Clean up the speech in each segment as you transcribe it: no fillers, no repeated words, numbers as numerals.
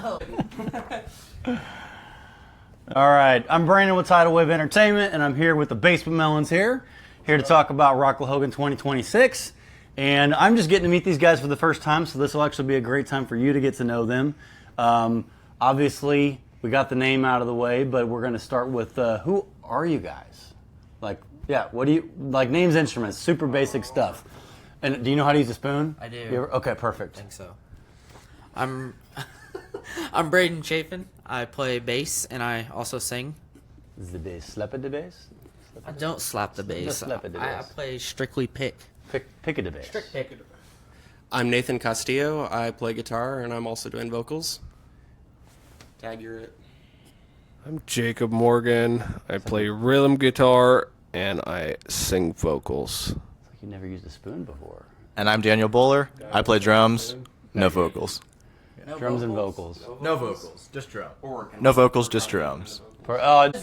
All right, I'm Brandon with Tidal Wave Entertainment, and I'm here with the Basement Melons here to talk about RocklaHogan 2026. And I'm just getting to meet these guys for the first time, so this will actually be a great time for you to get to know them. Obviously, we got the name out of the way, but we're going to start with who are you guys? Like, yeah, what do you like? Names, instruments, super basic stuff. And do you know how to use a spoon? I do. Okay, perfect. I think so. I'm Braden Chafin. I play bass and I also sing. Is the bass slap at the bass? I don't slap the bass. I play strictly pick. Pick at the bass. Strict pick. I'm Nathan Castillo. I play guitar and I'm also doing vocals. Tag, you're it. I'm Jacob Morgan. I play rhythm guitar and I sing vocals. It's like you never used a spoon before. And I'm Daniel Bowler. I play drums, no vocals. No drums and vocals. No vocals, just drums. No vocals, just drums.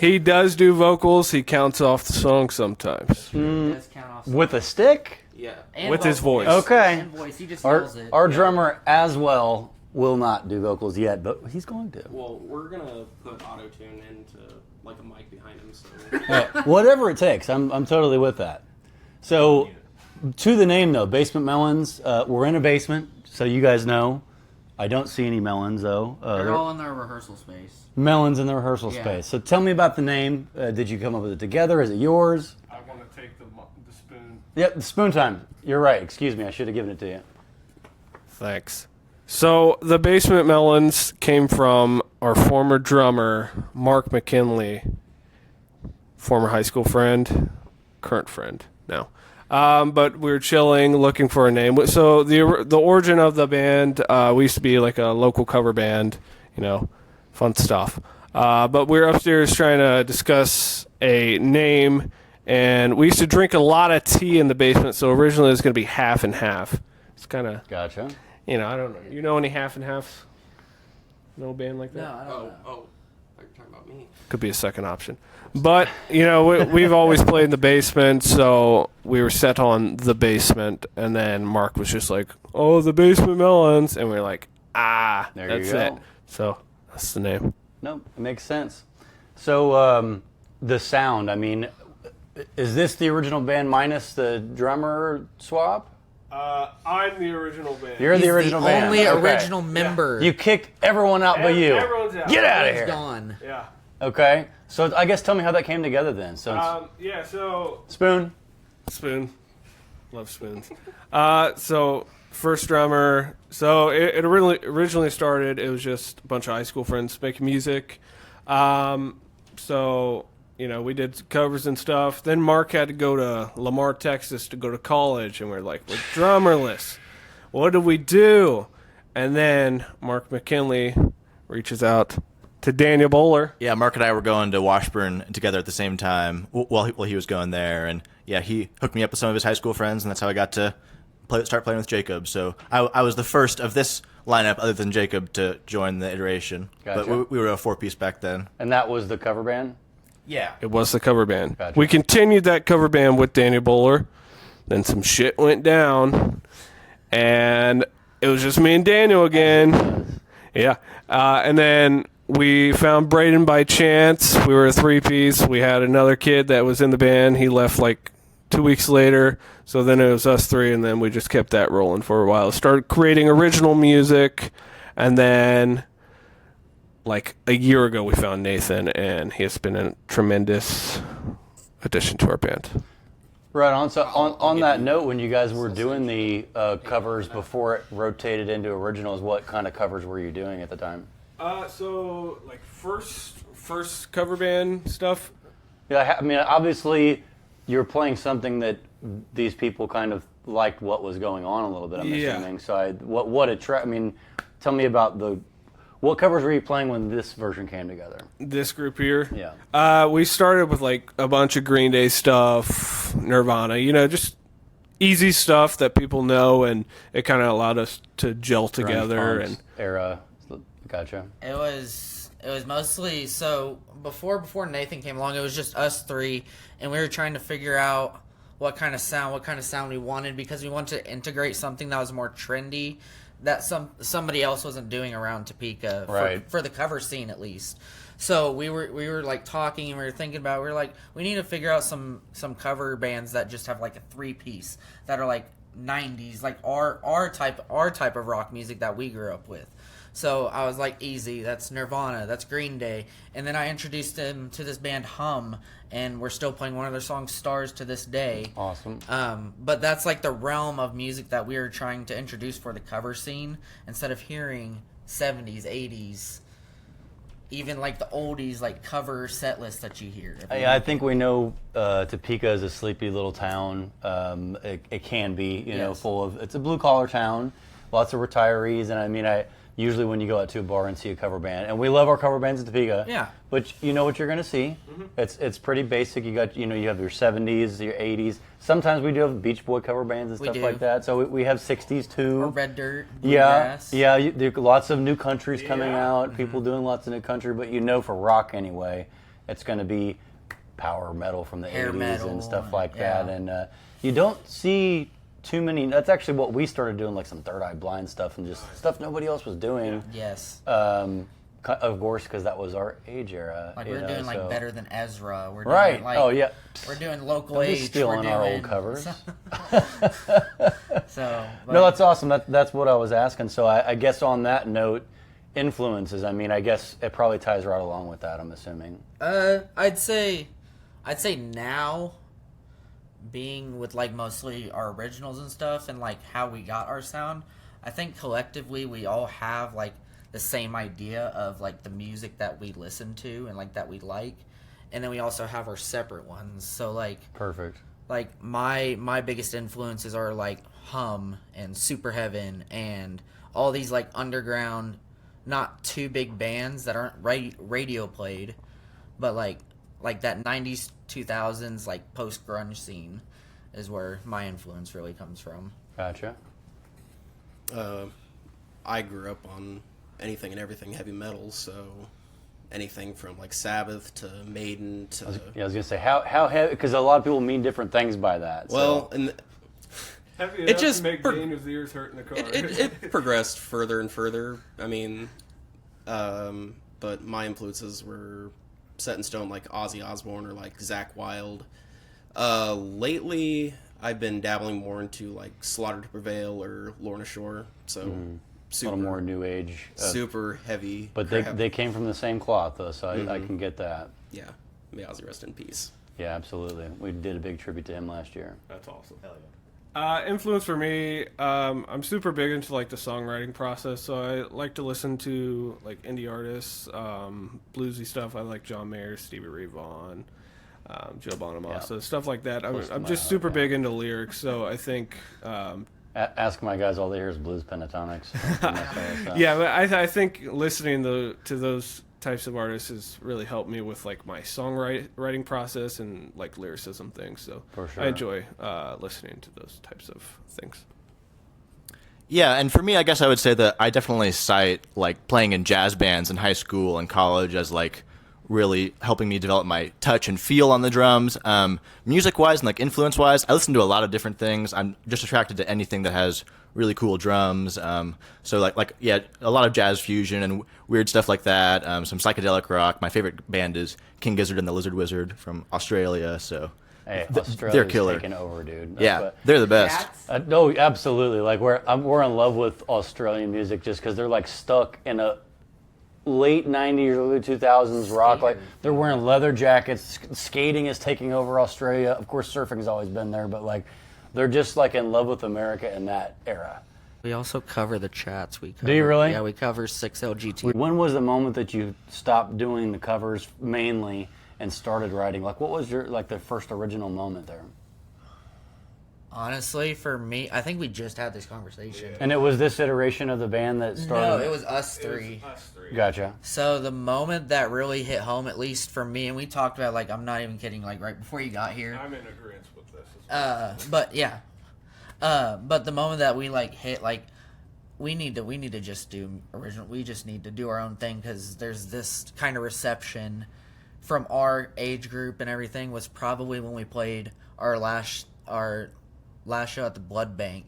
He does do vocals. He counts off the song sometimes. Does count off With a stick? Yeah. and with his vocals. voice. Okay. And voice. He just Our, yells it. our drummer as well will not do vocals yet, but he's going to. Well, we're going to put auto-tune into like a mic behind him. So Whatever it takes. I'm totally with that. So, to the name though, Basement Melons. We're in a basement, so you guys know. I don't see any melons though. They're all in their rehearsal space. Melons in the rehearsal Yeah. space. So tell me about the name. Did you come up with it together? Is it yours? I want to take the spoon. Yep, spoon time. You're right. Excuse me. I should have given it to you. Thanks. So the Basement Melons came from our former drummer, Mark McKinley, former high school friend, current friend now. But we were chilling, looking for a name. So the origin of the band, we used to be like a local cover band, fun stuff. But we were upstairs trying to discuss a name, and we used to drink a lot of tea in the basement. So originally it was going to be half and half. It's kind of, Gotcha. I don't know. You know any half and halves? No band like that? No, I don't know. you're talking about me. Could be a second option. But, we've always played in the basement, so we were set on the basement, and then Mark was just like, oh, the Basement Melons, and we were like, There that's you go. it. So, that's the name. No, it makes sense. So the sound, I mean, is this the original band minus the drummer swap? I'm the original band. You're He's the original band. only Okay. original member. You kicked everyone out but you. Everyone's out. Get out of He's here. gone. Yeah. Okay. So I guess tell me how that came together then. So So spoon. spoon. Love spoons. So first drummer. So it originally started. It was just a bunch of high school friends making music. So we did covers and stuff. Then Mark had to go to Lamar, Texas, to go to college, and we're like, we're drummerless. What do we do? And then Mark McKinley reaches out to Daniel Bowler. Yeah, Mark and I were going to Washburn together at the same time while he was going there. And yeah, he hooked me up with some of his high school friends, and that's how I got to start playing with Jacob. So I was the first of this lineup other than Jacob to join the iteration. Gotcha. But we were a four-piece back then. And that was the cover band? Yeah. It was the cover band. Gotcha. We continued that cover band with Daniel Bowler. Then some shit went down, and it was just me and Daniel again. Yeah. And then we found Braden by chance. We were a three-piece. We had another kid that was in the band. He left like 2 weeks later. So then it was us three, and then we just kept that rolling for a while. Started creating original music, and then like a year ago we found Nathan, and he has been a tremendous addition to our band. Right on. So on that note, when you guys were doing the covers before it rotated into originals, what kind of covers were you doing at the time? So like first cover band stuff. Yeah, I mean, obviously, you're playing something that these people kind of liked what was going on a little bit. I'm assuming. So I mean, tell me about what covers were you playing when this version came together? This group here. Yeah. We started with like a bunch of Green Day stuff, Nirvana, just easy stuff that people know, and it kind of allowed us to gel together. Grunge And era. Gotcha. It was mostly so before Nathan came along, it was just us three, and we were trying to figure out what kind of sound we wanted, because we wanted to integrate something that was more trendy that somebody else wasn't doing around Topeka Right. for the cover scene at least. So we were like talking and we were thinking about, we were like, we need to figure out some cover bands that just have like a 3-piece that are like 90s, like our type of rock music that we grew up with. So I was like, easy, that's Nirvana, that's Green Day. And then I introduced him to this band Hum, and we're still playing one of their songs, Stars, to this day. Awesome. But that's like the realm of music that we were trying to introduce for the cover scene, instead of hearing 70s, 80s, even like the oldies, like cover set list that you hear. I think we know Topeka is a sleepy little town. It can be, you know, Yes. full of. It's a blue collar town, lots of retirees, and I mean, usually when you go out to a bar and see a cover band, and we love our cover bands in Topeka. Yeah. But you know what you're gonna see. It's pretty basic. You got, you know, you have your 70s, your 80s. Sometimes we do have Beach Boy cover bands and We stuff do. like that. So we have 60s too. Or Red Dirt, Yeah, Bluegrass. yeah. There are lots of new countries coming out. People doing lots of new country, but you know, for rock anyway, it's going to be power metal from the Hair 80s metal and stuff like yeah. that. And you don't see too many. That's actually what we started doing, like some Third Eye Blind stuff and just stuff nobody else was doing. Yes. Of course, because that was our age era. Like you we're know, doing like so- Better Than Ezra. We're doing Right. like, Oh yeah. We're doing Local Don't be Age. stealing we're our doing, old covers. So but, No, that's awesome. That's what I was asking. So I guess on that note, influences. I mean, I guess it probably ties right along with that. I'm assuming. I'd say now, being with like mostly our originals and stuff, and like how we got our sound, I think collectively we all have like the same idea of like the music that we listen to and like that we like, and then we also have our separate ones. So like Perfect. like my biggest influences are like Hum and Super Heaven and all these like underground, not too big bands that aren't radio played, but like that 90s 2000s like post grunge scene is where my influence really comes from. Gotcha. I grew up on anything and everything heavy metal, so anything from like Sabbath to Maiden to Yeah, I was gonna say how heavy, because a lot of people mean different things by that. So. well, and Heavy It enough just to make per- Daniel's ears hurt in the car. it progressed further and further. I mean, but my influences were set in stone, like Ozzy Osbourne or like Zakk Wylde. Lately, I've been dabbling more into like Slaughter to Prevail or Lorna Shore. So a super, little more new age. super heavy. But crap. they came from the same cloth though, so I can get that. Yeah, may Ozzy rest in peace. Yeah, absolutely. We did a big tribute to him last year. That's awesome. Hell yeah. Influence for me, I'm super big into like the songwriting process, so I like to listen to like indie artists, bluesy stuff. I like John Mayer, Stevie Ray Vaughan, Joe Bonamassa, stuff like that. Close to I'm my just heart, super yeah. big into lyrics, so I think Ask my guys, all they hear is blues pentatonics. And that sort of stuff. yeah, but I think listening to those types of artists has really helped me with like my songwriting process and like lyricism things. So For sure. I enjoy listening to those types of things. Yeah, and for me, I guess I would say that I definitely cite like playing in jazz bands in high school and college as like really helping me develop my touch and feel on the drums. Music-wise and like influence-wise, I listen to a lot of different things. I'm just attracted to anything that has really cool drums. So like yeah, a lot of jazz fusion and weird stuff like that. Some psychedelic rock. My favorite band is King Gizzard and the Lizard Wizard from Australia. So Hey, they're Australia's killer. taking over, dude. Yeah, they're the best. Cats? No, absolutely. Like we're in love with Australian music just because they're like stuck in a late '90s, early 2000s rock. Like they're wearing leather jackets. Skating is taking over Australia. Of course, surfing's always been there, but like they're just like in love with America in that era. We also cover the Chats. We cover, Do you really? Yeah, we cover 6LGT. When was the moment that you stopped doing the covers mainly and started writing? Like, what was your like the first original moment there? Honestly, for me, I think we just had this conversation. And it was this iteration of the band that started. No, it was us three. Gotcha. So the moment that really hit home, at least for me, and we talked about, like, I'm not even kidding, like right before you got here. I'm in agreement with this. But yeah, but the moment that we like hit, like, we need to just do original. We just need to do our own thing because there's this kind of reception from our age group and everything was probably when we played our last show at the Blood Bank,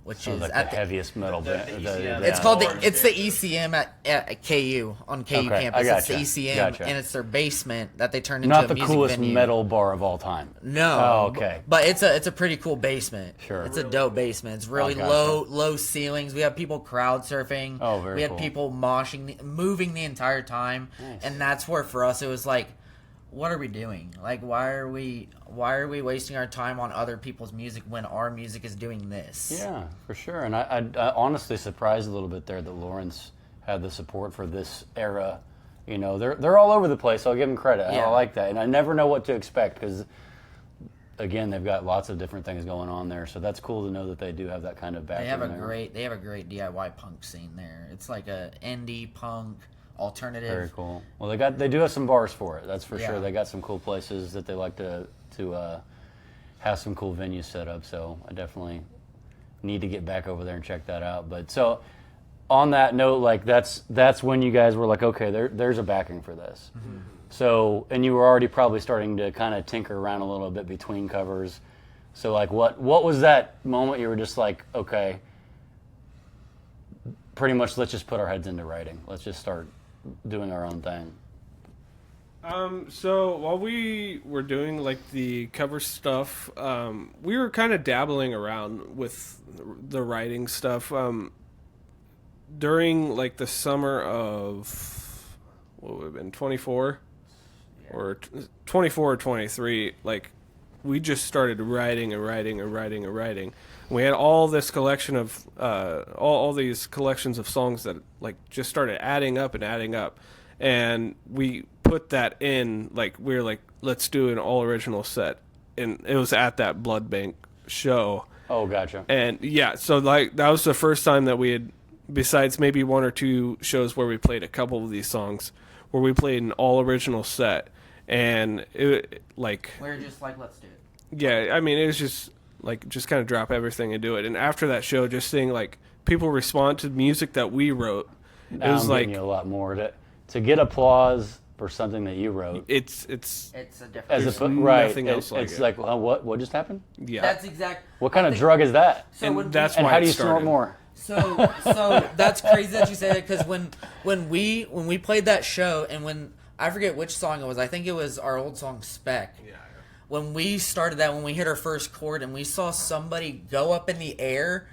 which Sounds is like at the heaviest metal band. It's called it's the ECM at KU on KU Okay, campus. I It's the gotcha. ECM, Gotcha. and it's their basement that they turned into Not a the music coolest venue. metal bar of all time. No. Oh, okay. But it's a pretty cool basement. Sure. It's a dope basement. It's really gotcha. low ceilings. We have people crowd surfing. Oh, very We had cool. people moshing, moving the entire time, and that's where for us it was like, what are we doing? Like, why are we wasting our time on other people's music when our music is doing this? Yeah, for sure. And I honestly surprised a little bit there that Lawrence had the support for this era. You know, they're all over the place. I'll give them credit. Yeah. I like that, and I never know what to expect because, again, they've got lots of different things going on there. So that's cool to know that they do have that kind of background. They have a great DIY punk scene there. It's like a indie punk alternative. Very cool. Well, they do have some bars for it. That's for Yeah. sure. They got some cool places that they like to have some cool venues set up. So I definitely need to get back over there and check that out. But so on that note, like that's when you guys were like, okay, there's a backing for this. Mm-hmm. So, and you were already probably starting to kind of tinker around a little bit between covers. So like what was that moment you were just like, okay, pretty much let's just put our heads into writing. Let's just start doing our own thing. So while we were doing like the cover stuff, we were kind of dabbling around with the writing stuff. During like the summer of what would have been 24 or 24 or 23, like we just started writing and writing and writing and writing. We had all this collection of all these collections of songs that like just started adding up and adding up, and we put that in, like we were like, let's do an all original set, and it was at that Blood Bank show. Oh, gotcha. And yeah, so like that was the first time that we had, besides maybe one or two shows where we played a couple of these songs, where we played an all original set, and it like We're just like, let's do it. yeah, I mean it was just like just kind of drop everything and do it. And after that show, just seeing like people respond to music that we wrote, Now it was I'm like getting you a lot more to get applause for something that you wrote. it's It's a different. As there's a right, nothing else like it's it. like what just happened? yeah. That's exact. What kind I of think- drug is that? So and when that's And why how it do you snort started. more? So that's crazy that you say that, because when we played that show, and when I forget which song it was, I think it was our old song Spec. Yeah. When we started that, when we hit our first chord and we saw somebody go up in the air,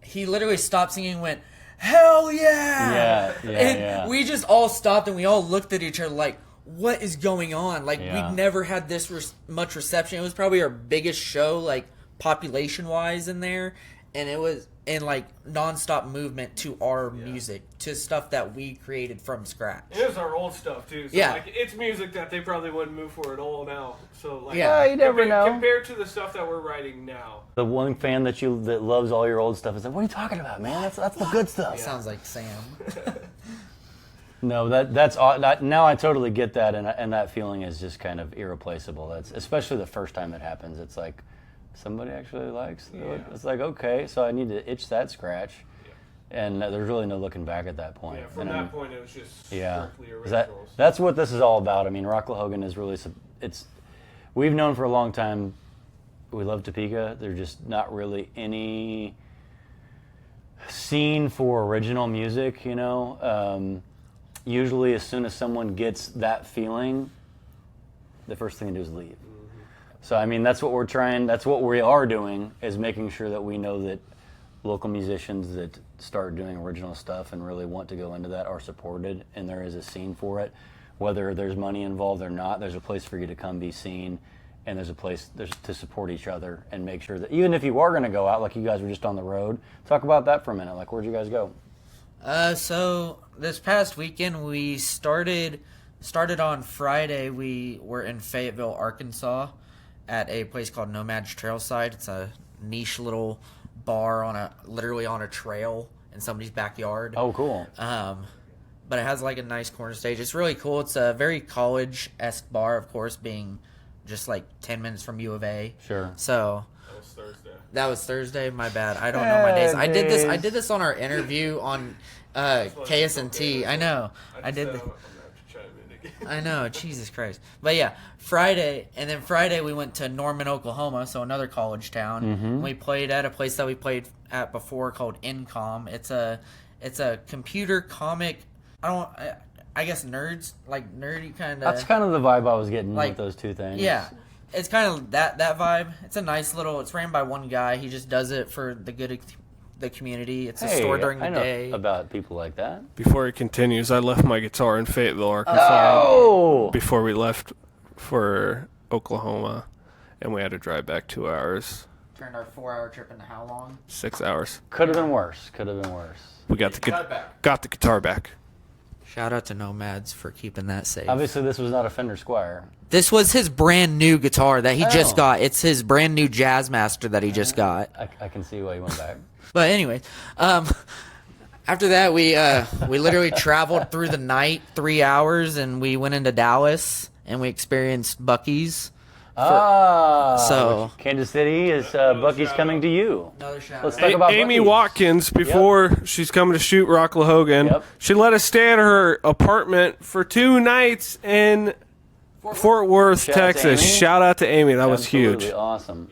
he literally stopped singing and went, "Hell yeah!" Yeah, and yeah. we just all stopped and we all looked at each other like, what is going on? Like, Yeah. we've never had this much reception. It was probably our biggest show, like, population-wise in there. And it was in, like, nonstop movement to our music, to stuff that we created from scratch. It was our old stuff too. So Yeah. like it's music that they probably wouldn't move for at all now. So like Yeah. You never know. compared to the stuff that we're writing now. The one fan that loves all your old stuff is like, what are you talking about, man? That's the good stuff. Sounds like Sam. No, that's now I totally get that, and that feeling is just kind of irreplaceable. That's especially the first time it happens. It's like somebody actually likes it. Yeah. It's like, okay, so I need to itch that scratch, and there's really no looking back at that point. Yeah, from And that point it was just yeah, strictly Is that originals. that's what this is all about. I mean, RocklaHogan is really we've known for a long time. We love Topeka. There's just not really any scene for original music, you know. Usually, as soon as someone gets that feeling, the first thing to do is leave. So, I mean, that's what we're trying. That's what we are doing, is making sure that we know that local musicians that start doing original stuff and really want to go into that are supported, and there is a scene for it. Whether there's money involved or not, there's a place for you to come be seen, and there's a place to support each other and make sure that even if you are going to go out, like you guys were just on the road, talk about that for a minute. Like, where'd you guys go? So this past weekend we started on Friday. We were in Fayetteville, Arkansas, at a place called Nomad's Trailside. It's a niche little bar literally on a trail in somebody's backyard. Oh, cool. But it has like a nice corner stage. It's really cool. It's a very college-esque bar, of course, being just like 10 minutes from U of A. Sure. So That was Thursday. that was Thursday. My bad. I don't know my days. I did days. this on our interview on KSNT. I know. I did. I'm gonna have to chime in I know, Jesus Christ. But yeah, Friday we went to Norman, Oklahoma, so another college town. Mm-hmm. We played at a place that we played at before called Incom. It's a computer comic. I guess nerds, like nerdy kind of. That's kind of the vibe I was getting Like, with those two things. Yeah, it's kind of that vibe. It's a nice little. It's ran by one guy. He just does it for the good of the community. It's a Hey, store during the I know day. about people like that. Before it continues, I left my guitar in Fayetteville, Arkansas. Oh! Before we left for Oklahoma, and we had to drive back 2 hours, Turned our 4-hour trip into how long? 6 hours. Could have been worse. We got the guitar back. Shout out to Nomads for keeping that safe. Obviously, this was not a Fender Squire. This was his brand new guitar that he just Oh. got. It's his brand new Jazzmaster that he just got. I can see why you went back. But anyway, after that we literally traveled through the night 3 hours and we went into Dallas and we experienced Buc-ee's. So- Kansas City is Bucky's coming to you. Another shout Let's talk about Amy Buc-ee's. Watkins, before she's coming to shoot RocklaHogan, Yep. she let us stay at her apartment for 2 nights in Fort Worth, Shout out to Texas. Amy. Shout out to Amy. That was Absolutely huge. awesome.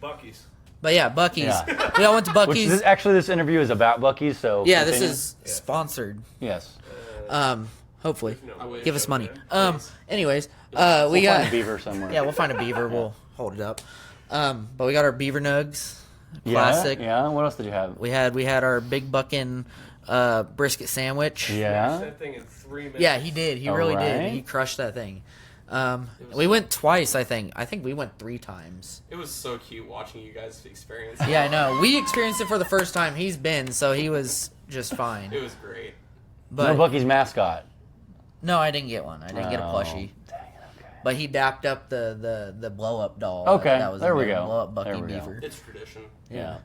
Buc-ee's. But yeah, Buc-ee's. Yeah. We all went to Which Buc-ee's. this interview is about Bucky's, so Yeah, this continue. is sponsored. Yes. Hopefully, wish. give us money. Anyways, we We'll got find a beaver somewhere. yeah, we'll find a beaver. We'll hold it up. But we got our beaver nugs, Yeah, classic. Yeah. What else did you have? We had our big buckin brisket sandwich. Yeah. That thing in 3 minutes. Yeah, he did. He really did. Alright. He crushed that thing. We went twice, I think. I think we went 3 times. It was so cute watching you guys experience. Yeah, I know. We experienced it for the first time. He's been, so he was just fine. It was great. But No Bucky's mascot. no, I didn't get one. I didn't get a Oh, plushie. dang it, okay. But he dapped up the blow up doll. Okay, that was there we the go. Blow up Bucky There we go. beaver. It's tradition. Yeah.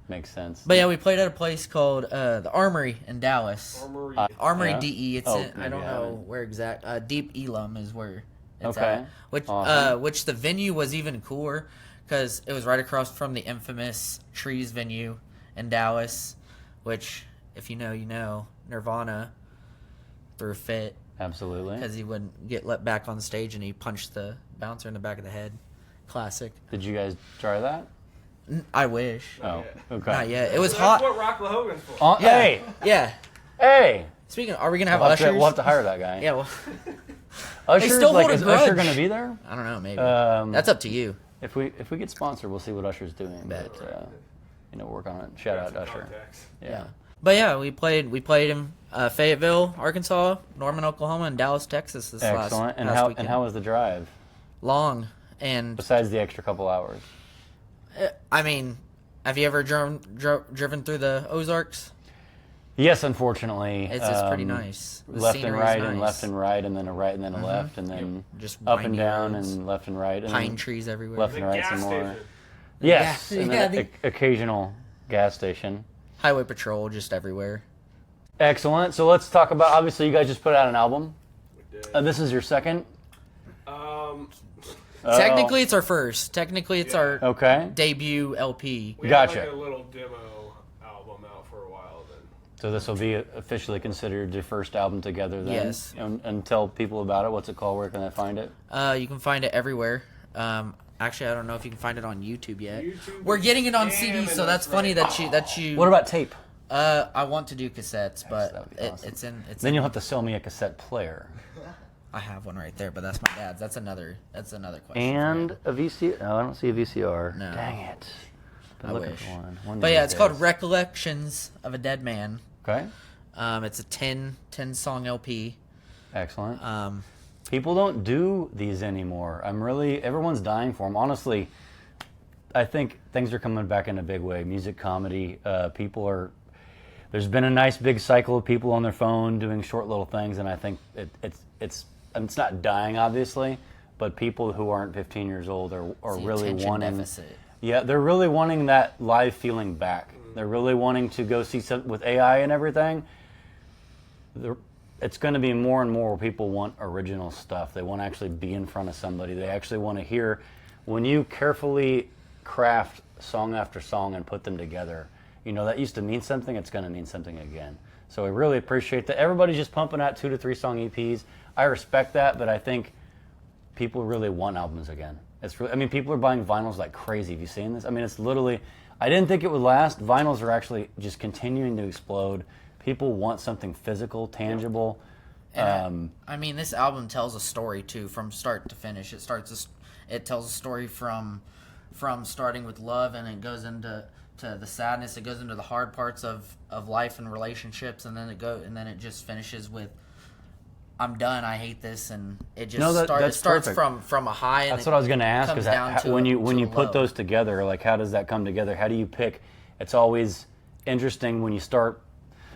Makes sense. But yeah, we played at a place called the Armory in Dallas. Armory Yeah? DE. It's Oh, in, I maybe don't I know haven't. where exact. Deep Elam is where it's Okay. at. Which Awesome. which the venue was even cooler because it was right across from the infamous Trees venue in Dallas. Which, if you know, you know. Nirvana threw a fit Absolutely. because he wouldn't get let back on stage and he punched the bouncer in the back of the head. Classic. Did you guys try that? I wish. Oh, okay. Not yet. It was That's hot. what RocklaHogan's for. Yeah. Hey, Yeah. hey. Speaking of, are we going to have We'll have, ushers? to, we'll have to hire that guy. Yeah, well, Ushers, still like, hold a is Usher grudge. going to be there? I don't know, maybe. That's That's up to you. If we get sponsored, we'll see what Usher's doing. Bet. But, work on it. Shout out Usher. Yeah. But yeah, we played in Fayetteville, Arkansas, Norman, Oklahoma, and Dallas, Texas this Excellent. And last how weekend. was the drive? Long. And Besides the extra couple hours. I mean, have you ever driven through the Ozarks? Yes, unfortunately. It's pretty nice. The Left and scenery's right nice. and left and right and then a right and then a left and then Just up and windy down roads. and left and right and Pine then trees everywhere. left and right gas some more. station. Yes, Yeah, and yeah, then occasional gas station. Highway patrol just everywhere. Excellent. So let's talk about. Obviously, you guys just put out an album. This is your second. Technically, it's our first. Technically, it's our Okay. debut LP. We Gotcha. had like a little demo album out for a while then. So this will be officially considered your first album together. Then. Yes. And tell people about it. What's it called? Where can they find it? You can find it everywhere. Actually, I don't know if you can find it on YouTube yet. YouTube We're getting it on is CD, so jamming that's us funny right that you. What about tape? I want to do cassettes, but That would be awesome. it's in. It's Then in, you'll have to sell me a cassette player I have one right there, but that's my dad's. That's another question. for and him. a VCR. No, I don't see a VCR. No. Dang it. Been I looking wish. for one. But of yeah, these it's called days. Recollections of a Dead Man. Okay. It's a 10 song LP. Excellent. Um, People don't do these anymore. Everyone's dying for them. Honestly, I think things are coming back in a big way. Music, comedy, there's been a nice big cycle of people on their phone doing short little things, and I think it's not dying, obviously, but people who aren't 15 years old are the really attention wanting. deficit. Yeah, they're really wanting that live feeling back. They're really wanting to go see something with AI and everything. It's going to be more and more where people want original stuff. They want to actually be in front of somebody. They actually want to hear. When you carefully craft song after song and put them together, that used to mean something. It's going to mean something again. So I really appreciate that. Everybody's just pumping out 2 to 3 song EPs. I respect that, but I think people really want albums again. It's really, I mean, people are buying vinyls like crazy. Have you seen this? I mean, it's literally. I didn't think it would last. Vinyls are actually just continuing to explode. People want something physical, tangible. And I mean, this album tells a story too, from start to finish. It tells a story from starting with love, and it goes into the sadness. It goes into the hard parts of life and relationships, and then it just finishes with, "I'm done. I hate this," and it just that starts perfect. from a high. And That's what I was going to ask. comes Is down to when a- you to a put low. those together, like how does that come together? How do you pick? It's always interesting when you start.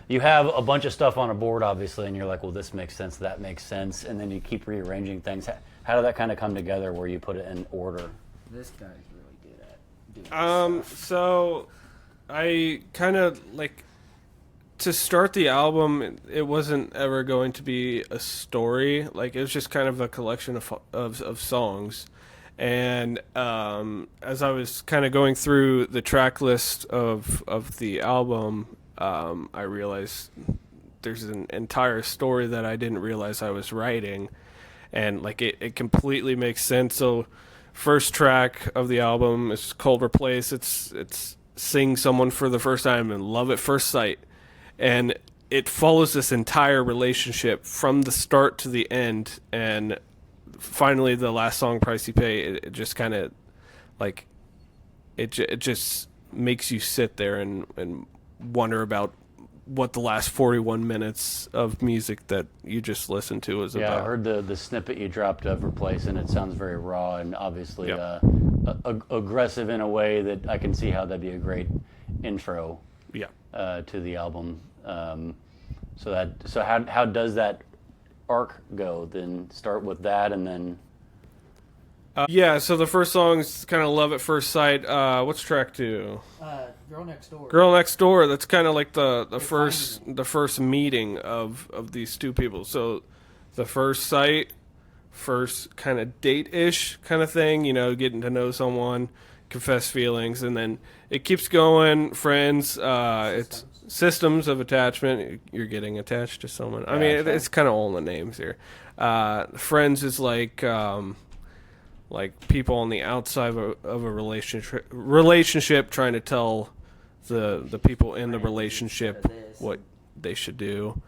You have a bunch of stuff on a board, obviously, and you're like, well, this makes sense, that makes sense, and then you keep rearranging things. How did that kind of come together where you put it in order? This guy's really good at doing this. So I kind of like to start the album. It wasn't ever going to be a story. Like it was just kind of a collection of songs. And as I was kind of going through the track list of the album, I realized there's an entire story that I didn't realize I was writing, and like it completely makes sense. So first track of the album is called Replace. It's seeing someone for the first time and love at first sight, and it follows this entire relationship from the start to the end. And finally, the last song, Price You Pay, it just kind of like it just makes you sit there and wonder about what the last 41 minutes of music that you just listened to is Yeah, about. I heard the snippet you dropped of Replace, and it sounds very raw and obviously Yep. aggressive in a way that I can see how that'd be a great intro Yeah. to the album. So how does that arc go? Then start with that, and then Yeah, so the first song is kind of Love at First Sight. What's track 2? Girl Next Door. Girl Next Door. That's kind of like the first meeting of these two people. So the first sight, first kind of date-ish kind of thing, getting to know someone, confess feelings, and then it keeps going. Friends, it's systems of attachment. You're getting attached to someone. I mean, it's kind of all in the names here. Friends is like people on the outside of a relationship trying to tell the people in the relationship what they should do.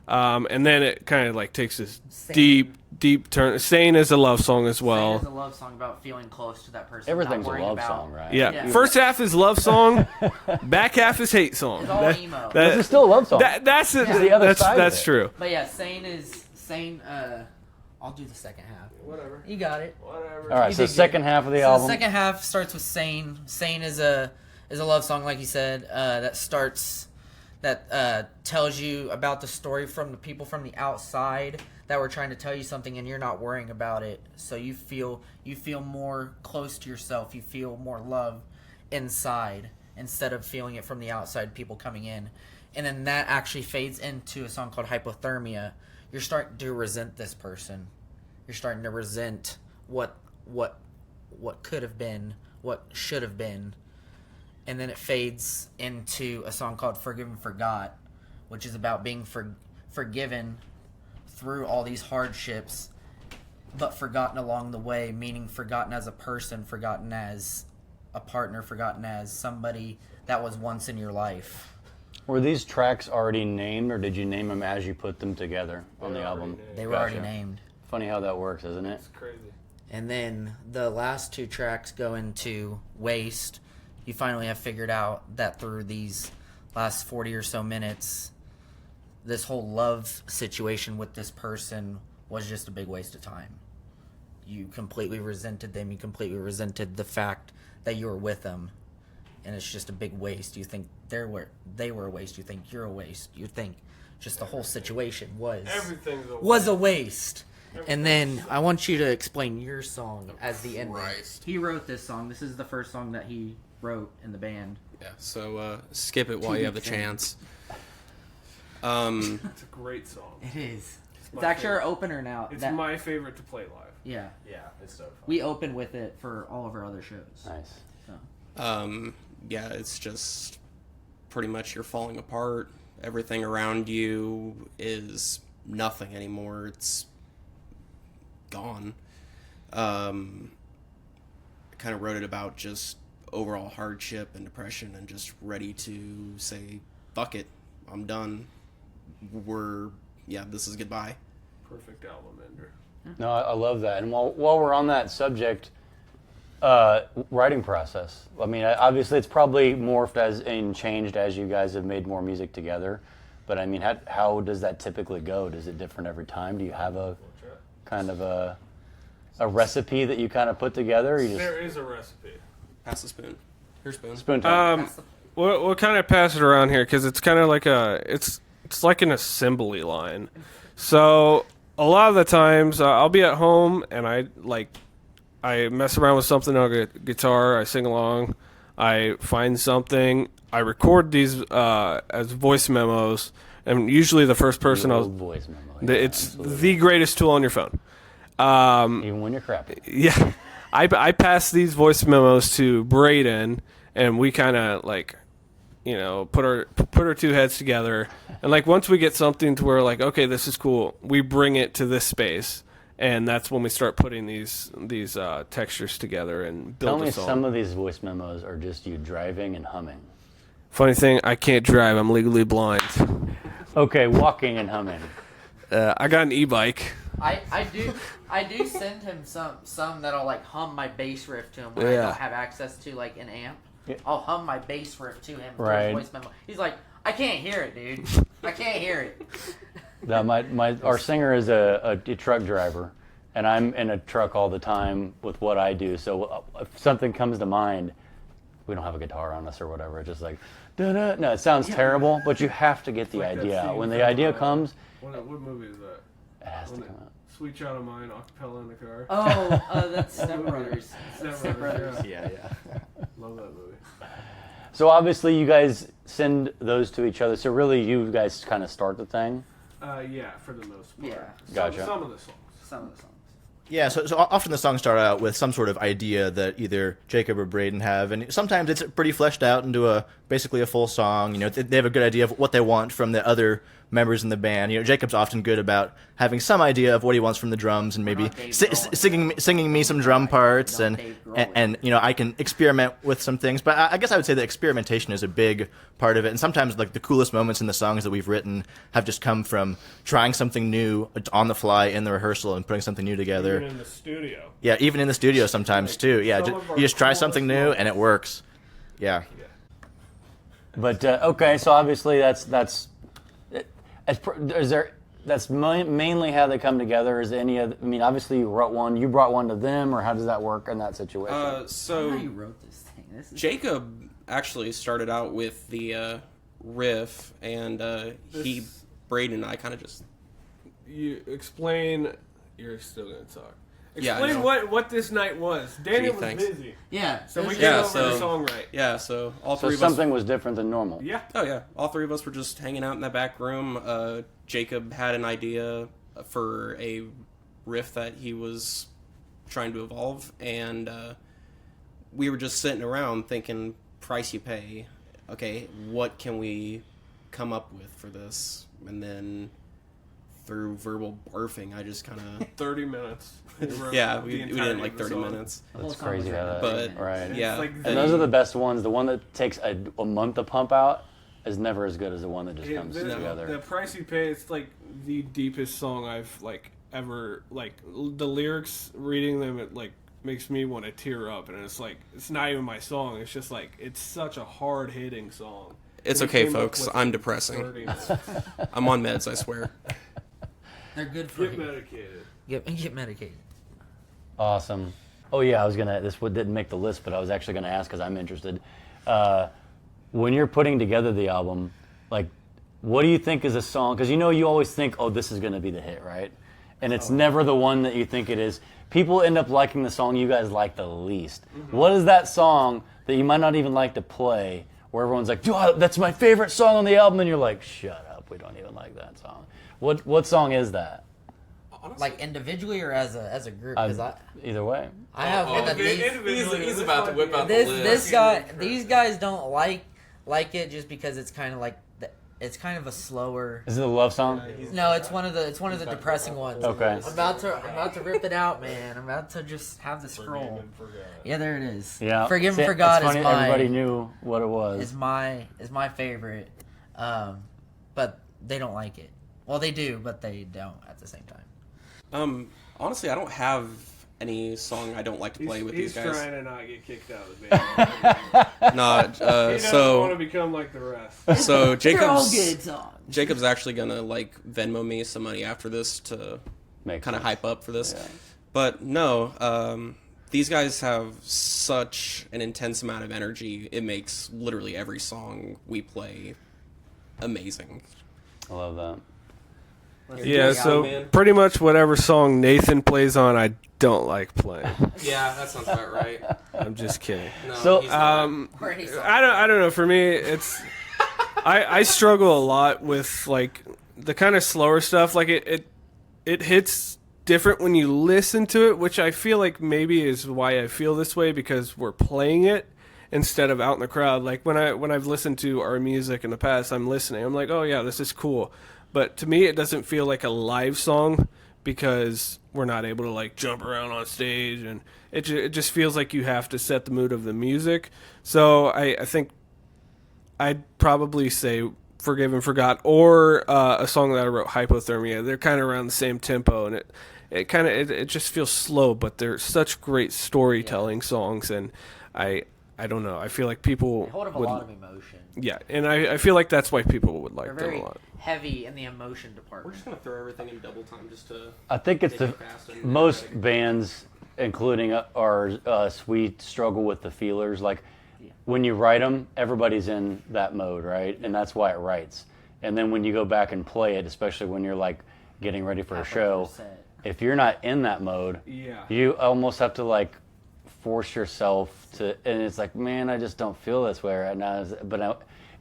And then it kind of like takes this deep turn. Sane is a love song as well. It's a love song about feeling close to that person. everything's not a worrying love about, song, right? Yeah. First half is love song, back half is hate song. It's all emo. This is still a love song. That's it. the other side of That's it. true. But yeah, Sane. I'll do the second half. Whatever. You got it. Whatever. All right, You so did second good. half of the So album. the second half starts with Sane. Sane is a love song, like you said, that tells you about the story from the people from the outside that were trying to tell you something, and you're not worrying about it. So you feel more close to yourself. You feel more love inside instead of feeling it from the outside, people coming in. And then that actually fades into a song called Hypothermia. You're starting to resent this person. You're starting to resent what could have been, what should have been. And then it fades into a song called Forgive and Forgot, which is about being forgiven through all these hardships, but forgotten along the way, meaning forgotten as a person, forgotten as a partner, forgotten as somebody that was once in your life. Were these tracks already named, or did you name them as you put them together on the album? They were already named. Funny how that works, isn't it? It's crazy. And then the last two tracks go into Waste. You finally have figured out that through these last 40 or so minutes, this whole love situation with this person was just a big waste of time. You completely resented them. You completely resented the fact that you were with them. And it's just a big waste. You think they were a waste. You think you're a waste. You think just the whole situation was a waste. And then I want you to explain your song as the ending. Christ. He wrote this song. This is the first song that he wrote in the band. Yeah, so skip it while you have the chance. It's a great song. It is. It's my actually our favorite. opener now. It's my favorite to play live. Yeah. Yeah, it's so fun. We open with it for all of our other shows. Nice. Yeah, it's just pretty much you're falling apart. Everything around you is nothing anymore. It's gone. I kind of wrote it about just overall hardship and depression, and just ready to say, fuck it, I'm done. This is goodbye. Perfect album ender. No, I love that. And while we're on that subject, writing process. I mean, obviously it's probably morphed and changed as you guys have made more music together. But I mean, how does that typically go? Is it different every time? Do you have a kind of a recipe that you kind of put together? Or you just... There is a recipe. Pass the spoon. Here's spoon. Spoon time. We'll kind of pass it around here because it's kind of like it's like an assembly line. So a lot of the times I'll be at home and I mess around with something on a guitar. I sing along. I find something. I record these as voice memos, and usually the first person voice memo. it's the greatest tool on your phone. Even when you're crappy. Yeah, I pass these voice memos to Braden, and we kind of put our two heads together, and once we get something to where okay, this is cool, we bring it to this space, and that's when we start putting these textures together and build Tell me a song. some of these voice memos are just you driving and humming. Funny thing, I can't drive. I'm legally blind. Okay, walking and humming. I got an e-bike. I do send him some that'll hum my bass riff to him when I Yeah. don't have access to an amp. Yeah. I'll hum my bass riff to him through Right. his voice memo. He's like, I can't hear it, dude. I can't hear it. Now, our singer is a truck driver, and I'm in a truck all the time with what I do. So if something comes to mind, we don't have a guitar on us or whatever. It's just da-da. No, it sounds terrible, but you have to get the idea out. When the idea comes, What movie is that? it has to come out. Sweet Child of Mine, acapella in the car. Oh, that's Step Brothers. Step Brothers, Yeah. Love that movie. So obviously you guys send those to each other. So really you guys kind of start the thing. Yeah, for the most part. Yeah. Gotcha. Some of the songs. Some of the songs. Yeah, so often the songs start out with some sort of idea that either Jacob or Braden have, and sometimes it's pretty fleshed out into basically a full song. They have a good idea of what they want from the other members in the band. Jacob's often good about having some idea of what he wants from the drums, and maybe singing me some drum parts, and I can experiment with some things. But I guess I would say that experimentation is a big part of it, and sometimes the coolest moments in the songs that we've written have just come from trying something new on the fly in the rehearsal and putting something new together. Even in the studio. Yeah, even in the studio sometimes too. Yeah, you just try something new and it works. Yeah. But okay, so obviously that's mainly how they come together. Is any other? I mean, obviously you brought one to them, or how does that work in that situation? I don't know how So you wrote this thing. This is Jacob actually started out with the riff, and Braden and I kind of just... You explain. You're still gonna talk. Yeah, I Explain know. what this night was. Daniel was thanks. busy, yeah. so we this came is- over the song right. Yeah, so all so three of something us... was different than normal. Yeah. Oh, yeah. All three of us were just hanging out in that back room. Jacob had an idea for a riff that he was trying to evolve, and we were just sitting around thinking, price you pay. Okay, what can we come up with for this? And then through verbal barfing, I just kind of... 30 minutes. yeah, we did it in like 30 minutes. the whole That's song crazy was how that. But, Right. yeah. It's like And those are the best ones. The one that takes a month to pump out is never as good as the one that just comes the together. price you pay. It's like the deepest song I've ever the lyrics. Reading them, it makes me want to tear up, and it's not even my song. It's just it's such a hard hitting song. It's We okay, came up folks. with I'm depressing. 30 minutes. I'm on meds, I swear. They're good for Get you. medicated. Get medicated. Awesome. Oh yeah, this one didn't make the list, but I was actually gonna ask because I'm interested. When you're putting together the album, what do you think is a song? Because you always think, oh, this is gonna be the hit, right? And it's never the one that you think it is. People end up liking the song you guys like the least. Mm-hmm. What is that song that you might not even like to play, where everyone's like, dude, that's my favorite song on the album, and you're like, shut up, we don't even like that song. What song is that? Like individually or as a group? Because Either way. I have at least He's about to whip out the list. these guys don't like it just because it's kind of it's kind of a slower. Is it a love song? No, it's one of the depressing ones. Okay. I'm about to rip it out, man. I'm about to just have the scroll. Yeah, there it is. Yeah. Forgive See, and Forgot it's is funny, my everybody knew what it was. is my favorite. But they don't like it. Well, they do, but they don't at the same time. Honestly, I don't have any song I don't like to play with these guys. He's trying to not get kicked out of the band. Nah, He doesn't want to become like the rest. So They're all good Jacob's songs. actually gonna like Venmo me some money after this to Makes kind of sense. hype up for this. Yeah. But no, these guys have such an intense amount of energy. It makes literally every song we play amazing. I love that. Yeah, so pretty much whatever song Nathan plays on, I don't like playing. Yeah, that sounds about right. I'm just kidding. No, So, he's not. Or any song. I don't know. For me, it's I struggle a lot with like the kind of slower stuff. Like it hits different when you listen to it, which I feel like maybe is why I feel this way because we're playing it instead of out in the crowd. Like when I've listened to our music in the past, I'm listening. I'm like, oh yeah, this is cool. But to me, it doesn't feel like a live song because we're not able to like jump around on stage, and it just feels like you have to set the mood of the music. So I think I'd probably say Forgive and Forgot or a song that I wrote, Hypothermia. They're kind of around the same tempo, and it just feels slow, but they're such great storytelling songs, and I don't know. I feel like people They hold up a would, lot of emotion. yeah, and I feel like that's why people would like They're them very a lot. heavy in the emotion We're department. just gonna throw everything in double time just to. I think it's Make the it fast and most energetic. bands, including ours, we struggle with the feelers. Like when you write them, everybody's in that mode, right? And that's why it writes. And then when you go back and play it, especially when you're like getting ready for a Halfway show, through the set. if you're not in that mode, Yeah. you almost have to like force yourself to. And it's like, man, I just don't feel this way right now.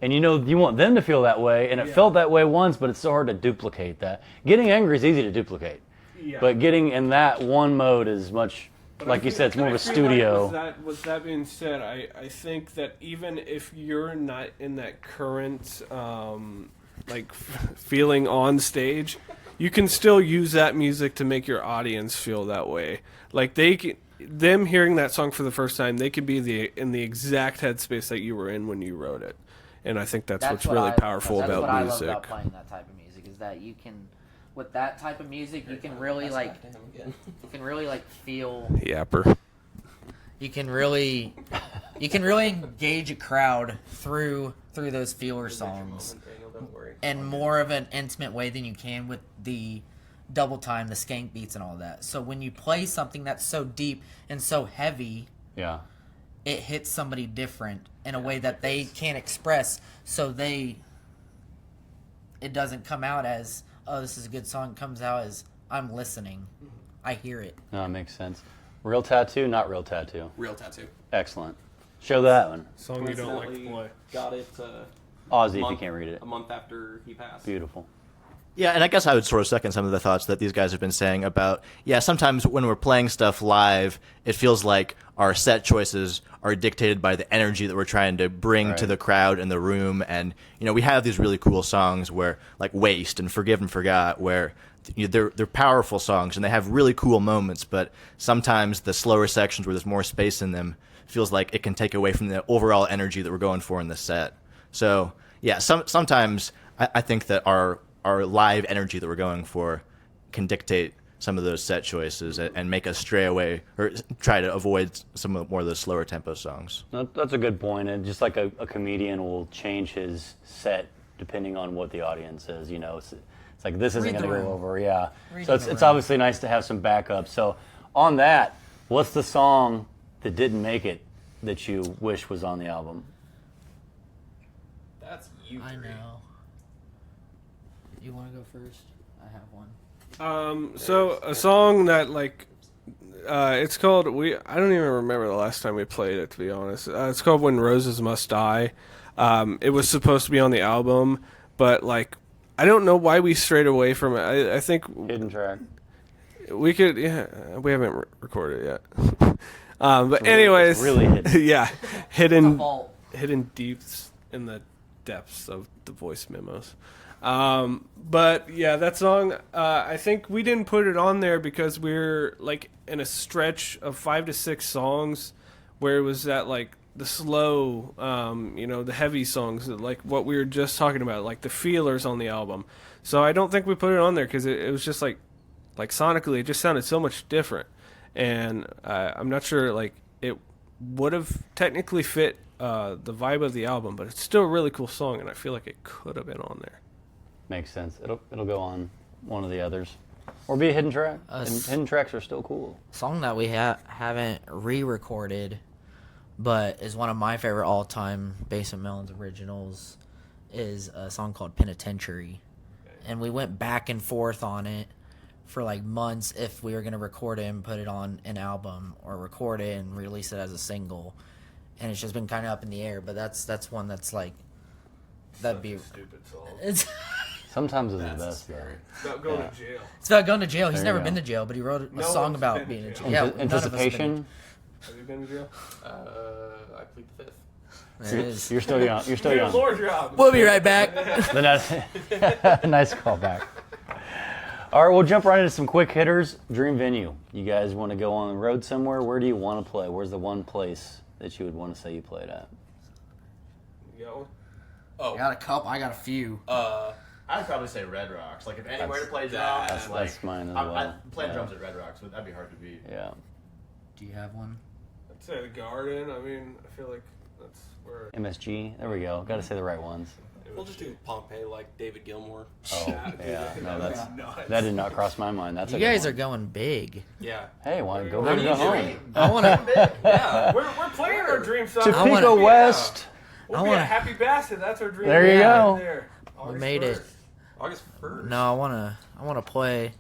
And you know, you want them to feel that way, and it felt that way once, but it's so hard to duplicate that. Getting angry is easy to duplicate, Yeah. but getting in that one mode is much, But like I you feel- said, it's more of a I feel studio. Like with that being said, I think that even if you're not in that current feeling on stage, you can still use that music to make your audience feel that way. Like them hearing that song for the first time, they could be in the exact headspace that you were in when you wrote it. And I think that's what's really powerful that's about what music. I love about playing that type of music is that you can, with that type of music, you can really like, feel. Yapper. You can really engage a crowd through those feeler songs Don't worry. in more of an intimate way than you can with the double time, the skank beats, and all that. So when you play something that's so deep and so heavy, Yeah. it hits somebody different in a way that they can't express. So it doesn't come out as, oh, this is a good song. It comes out as, I'm listening. I hear it. No, that makes sense. Real tattoo, not real tattoo. Real tattoo. Excellent. Show that one. Song you don't like to Coincidentally, play. Got it Ozzy, if you month- can't read it. a month after he passed. Beautiful. Yeah, and I guess I would sort of second some of the thoughts that these guys have been saying about, yeah, sometimes when we're playing stuff live, it feels like our set choices are dictated by the energy that we're trying to bring to Right. the crowd in the room. And, you know, we have these really cool songs where, like Waste and Forgive and Forgot, where they're powerful songs and they have really cool moments, but sometimes the slower sections where there's more space in them feels like it can take away from the overall energy that we're going for in the set. So, yeah, sometimes I think that our live energy that we're going for can dictate some of those set choices and make us stray away or try to avoid some of more of those slower tempo songs. That's a good point. And just like a comedian will change his set depending on what the audience is, you know. It's like this isn't Read going the to go room. over, yeah. Read So the it's room. obviously nice to have some backup. So on that, what's the song that didn't make it that you wish was on the album? That's you. I know. You want to go first? I have one. So a song that it's called I don't even remember the last time we played it, to be honest. It's called When Roses Must Die. It was supposed to be on the album, but I don't know why we strayed away from it. I think Hidden track. we could. Yeah, we haven't recorded it yet. But anyways, really hidden. yeah, The hidden vault. hidden deeps in the depths of the voice memos. But yeah, that song, I think we didn't put it on there because we're like in a stretch of 5 to 6 songs where it was that like the slow, the heavy songs, like what we were just talking about, like the feelers on the album. So I don't think we put it on there because it was just like sonically, it just sounded so much different. And I'm not sure like it would have technically fit the vibe of the album, but it's still a really cool song, and I feel like it could have been on there. Makes sense. It'll go on one of the others, or be a hidden track. And hidden tracks are still cool. Song that we haven't re-recorded, but is one of my favorite all-time Basement Melons originals, is a song called Penitentiary. And we went back and forth on it for like months if we were going to record it and put it on an album or record it and release it as a single. And it's just been kind of up in the air, but that's one that's like, that'd be... Stupid song. It's Sometimes it's the best, though. It's about going to jail. It's about going to jail. He's There you never go. been to jail, but he wrote a No song one's about been being to in jail. jail. Yeah, none of us have been. Anticipation. Have you been to jail? I plead the fifth. There it is. You're still young. You're still young. Floor job. We'll be right back. Nice callback. All right, we'll jump right into some quick hitters. Dream venue. You guys want to go on the road somewhere? Where do you want to play? Where's the one place that you would want to say you played at? You got one? I got a couple. I got a few. I'd probably say Red Rocks. Like if anywhere to play that- drums, like That's mine as I'm well. playing Yeah. drums at Red Rocks, but that'd be hard to beat. Yeah. Do you have one? I'd say the Garden. I mean, I feel like that's where... MSG. There we go. Got to say the right ones. We'll just do Pompeii like David Gilmour. Oh, yeah. No, Nuts. that did not cross my mind. That's You a good guys one. are going big. Yeah. Hey, why go What big are or you go doing? home? I want to. Yeah. We're playing our dream song. Topeka wanna- West. We'll I be wanna- at Happy Bastard. That's our dream. There you song go. right there. We August made 1st. it. August 1st. No, I want to play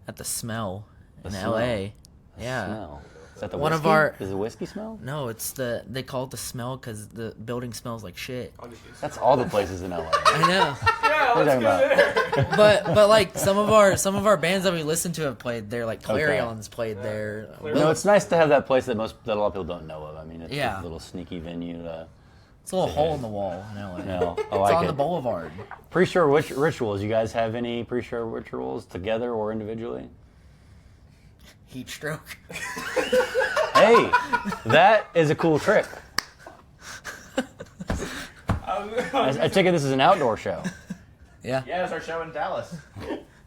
at the Smell in The L.A. Yeah. Smell. Is that the One of whiskey? our- Is it whiskey smell? No, they call it the Smell because the building smells like shit. I'll just use That's all the places in LA. I know. Yeah, What are let's you go talking there. but like some of our bands that we listen to have played there, like Clarion's played there. No, it's nice to have that place that a lot of people don't know of. I mean, it's Yeah. a little sneaky venue. It's a little hole in the wall in LA. No, I It's like on it. the boulevard. Pre-show rituals. You guys have any pre-show rituals together or individually? Heat stroke. Hey, that is a cool trick. I take it this is an outdoor show. Yeah. Yeah, it's our show in Dallas.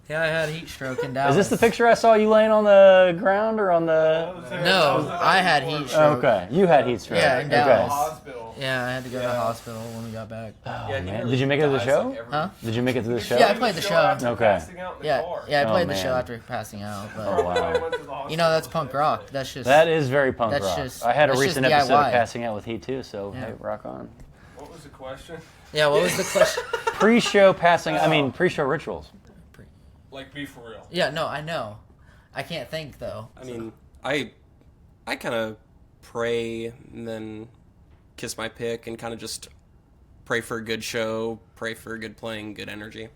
Yeah, I had heat stroke in Dallas. Is this the picture I saw you laying on the ground or on the? No, I had heat stroke. Okay, you had heat stroke. Yeah, in Okay. Dallas. Hospital. Yeah, I had to go to the hospital when we got back. Oh, Yeah, he man. nearly Did you make it to the dies, show? like, every- Huh? Did you make it to the show? Yeah, I played the show. After Okay. passing out in the Yeah, car. yeah, I Oh, played the show man. after passing out. But I went to the hospital. you know, that's punk rock. That's just That is very punk That's rock. just- I had a that's recent just episode DIY. of Passing Out with Heat too, so Yeah. hey, rock on. What was the question? Yeah, what was the question? Pre-show pre-show rituals. Like, be for real. Yeah, no, I know. I can't think though. I mean, I kind of pray and then kiss my pick and kind of just pray for a good show, pray for good playing, good energy.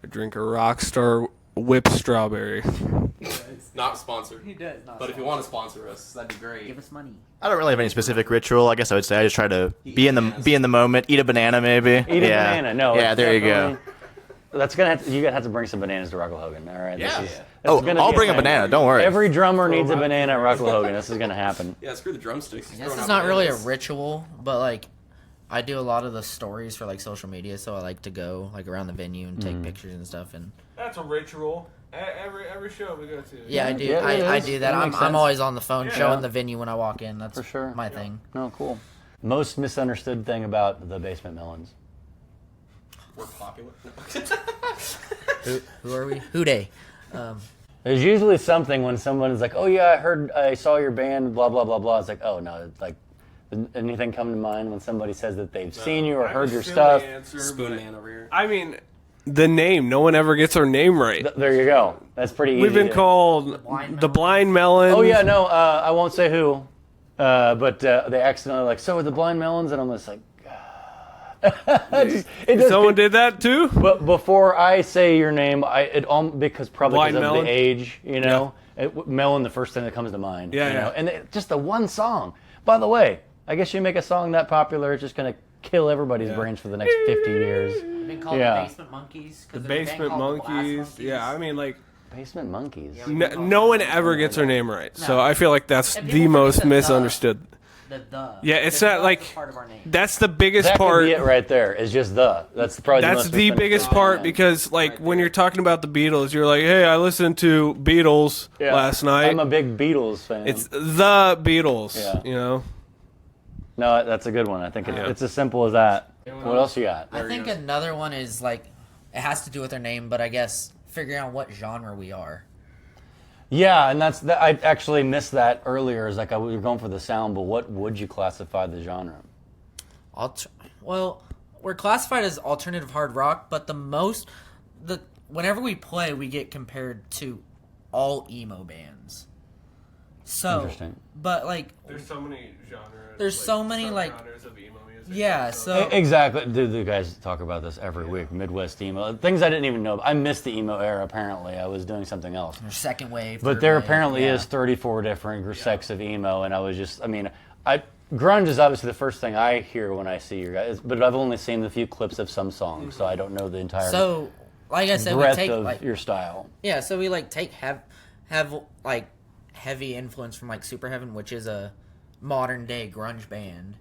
I drink a Rockstar Whip Strawberry. Not sponsored. He does. But if you want to sponsor us, that'd be great. Give us money. I don't really have any specific ritual. I guess I would say I just try to be in the moment, eat a banana maybe. Eat a banana. No. Yeah, it's there you go. definitely- That's you're gonna have to bring some bananas to RocklaHogan. All right. Yeah. Oh, gonna I'll be bring a thing. banana. Don't worry. Every drummer needs a banana at RocklaHogan. This is gonna happen. Yeah, screw the drumsticks. He's This throwing is out not really a bananas. ritual, but like I do a lot of the stories for like social media, so I like to go like around the venue and take pictures and stuff. And That's a ritual. Every show we go to. yeah, I do. Yeah, it I is. do That that. makes I'm sense. always on the phone Yeah. showing the venue when I walk in. That's For sure. my thing. No, cool. Most misunderstood thing about the Basement Melons. We're popular. Who are we? Who day? There's usually something when someone is like, "Oh yeah, I saw your band," blah blah blah blah. It's like, "Oh no," it's like, anything come to mind when somebody says that they've seen you or I have heard a your silly stuff? answer, Spoon but- Man over here. I I mean, the name. No one ever gets our name right. There you go. That's pretty easy. We've been to- called Blind the Blind Melons. Oh yeah, no, I won't say who, but they accidentally like, "So are the Blind Melons," and I'm just like, it does. Someone did that too? But before I say your name, because probably Blind because of Melon? the age, you know, Melon, the first thing that comes to mind. Yeah, you yeah. know? And just the one song. By the way, I guess you make a song that popular, it's just gonna kill everybody's brains for the next 50 years. They've been called Yeah. the Basement Monkeys. The 'cause there's a band Basement called the Blast Monkeys. Yeah, I mean, like, Basement Monkeys. no one ever gets their name right. So No. I feel like that's And the people most forget the misunderstood. The Yeah, it's the not the like is part of our name. that's the biggest That part. could be it right there. Is just the. That's probably That's most the biggest misunderstood part band. because, like, when you're talking about the Beatles, you're like, "Hey, I listened to Beatles Yeah. last night." I'm a big Beatles fan. It's the Beatles, Yeah. you know. No, that's a good one. I think Yeah. it's as simple as that. What else you got? I think another one is like it has to do with our name, but I guess figuring out what genre we are. Yeah, and that's that. I actually missed that earlier. Is like we were going for the sound, but what would you classify the genre? Well, we're classified as alternative hard rock, but whenever we play, we get compared to all emo bands. So, Interesting. but like, There's so many genres. There's like, so many, like- genres of emo music. yeah. So Exactly. Dude, you guys talk about this every week. Midwest emo. Things I didn't even know. I missed the emo era, apparently. I was doing something else. there's second wave. But third there wave, apparently yeah. is 34 different sects of emo, and I was just, I mean, grunge is obviously the first thing I hear when I see you guys, but I've only seen a few clips of some songs, so I don't know the entire So, like I said, we breadth take of like your style. yeah. So we like take have like heavy influence from like Superheaven, which is a modern day grunge band.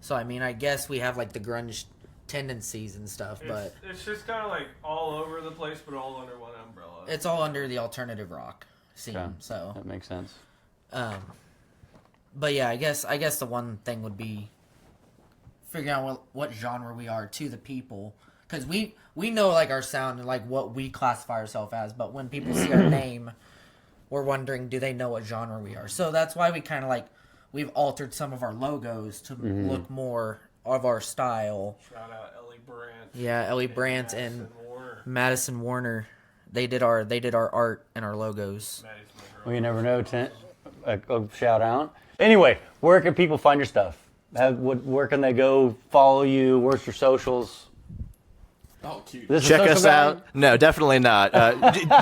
So I mean, I guess we have like the grunge tendencies and stuff, but it's just kind of like all over the place, but all under one umbrella. it's all under the alternative rock scene. Okay. So, That makes sense. but yeah, I guess the one thing would be figuring out what genre we are to the people, because we know like our sound and like what we classify ourselves as, but when people see our name, we're wondering, do they know what genre we are? So that's why we kind of like we've altered some of our logos to look more of our style. Shout out Ellie Brandt. Yeah, Ellie Brandt and Madison Warner. Madison Warner. They did our art and our logos. Maddie's my girl. Well, you never know. A shout out. Anyway, where can people find your stuff? Where can they go follow you? Where's your socials? Oh, cute. This is Check social us guide? out. No, definitely not.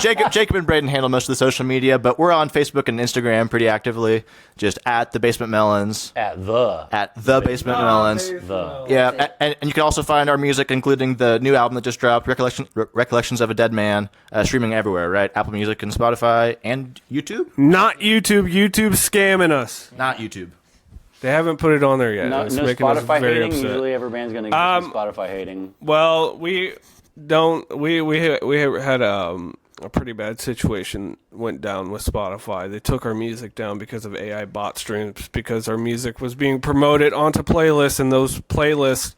Jacob and Braden handle most of the social media, but we're on Facebook and Instagram pretty actively. Just at the Basement Melons. At the Basement Melons. The. Yeah, and you can also find our music, including the new album that just dropped, Recollections of a Dead Man, streaming everywhere, right? Apple Music and Spotify and YouTube. Not YouTube. YouTube's scamming us. Not YouTube. They haven't put it on there yet. No It's Spotify making us very hating. upset. Usually, every band's gonna get some Spotify hating. Well, we don't. We had a pretty bad situation went down with Spotify. They took our music down because of AI bot streams because our music was being promoted onto playlists, and those playlists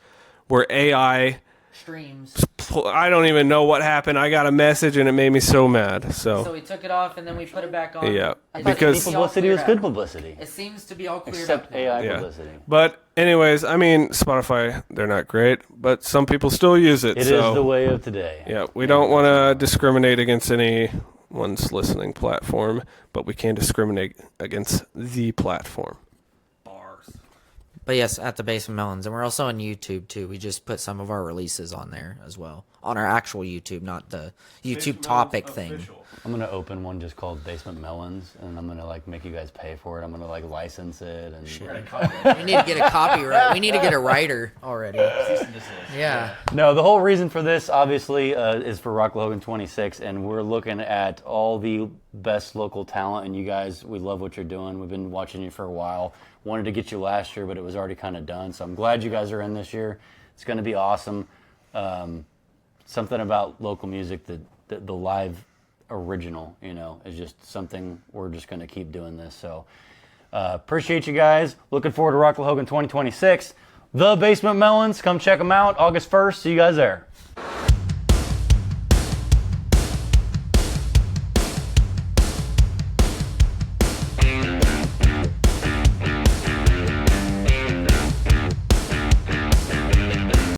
were AI. Streams. I don't even know what happened. I got a message and it made me so mad. So we took it off and then we put it back on. Yeah, It because- seems to be all Publicity was cleared good up. publicity. It seems to be all cleared Except up now. AI Yeah. publicity. But anyways, I mean, Spotify, they're not great, but some people still use it. It is so the way of today. yeah, we don't want to discriminate against anyone's listening platform, but we can discriminate against the platform. But yes, at the Basement Melons, and we're also on YouTube too. We just put some of our releases on there as well, on our actual YouTube, not the YouTube topic thing. I'm gonna open one just called Basement Melons, and I'm gonna like make you guys pay for it. I'm gonna like license it and. We need to get a copyright. We need to get a writer already. Yeah. No, the whole reason for this, obviously, is for RocklaHogan 26, and we're looking at all the best local talent. And you guys, we love what you're doing. We've been watching you for a while. Wanted to get you last year, but it was already kind of done. So I'm glad you guys are in this year. It's going to be awesome. Something about local music, the live original, is just something we're just going to keep doing this. So appreciate you guys. Looking forward to RocklaHogan 2026. The Basement Melons, come check them out. August 1st. See you guys there.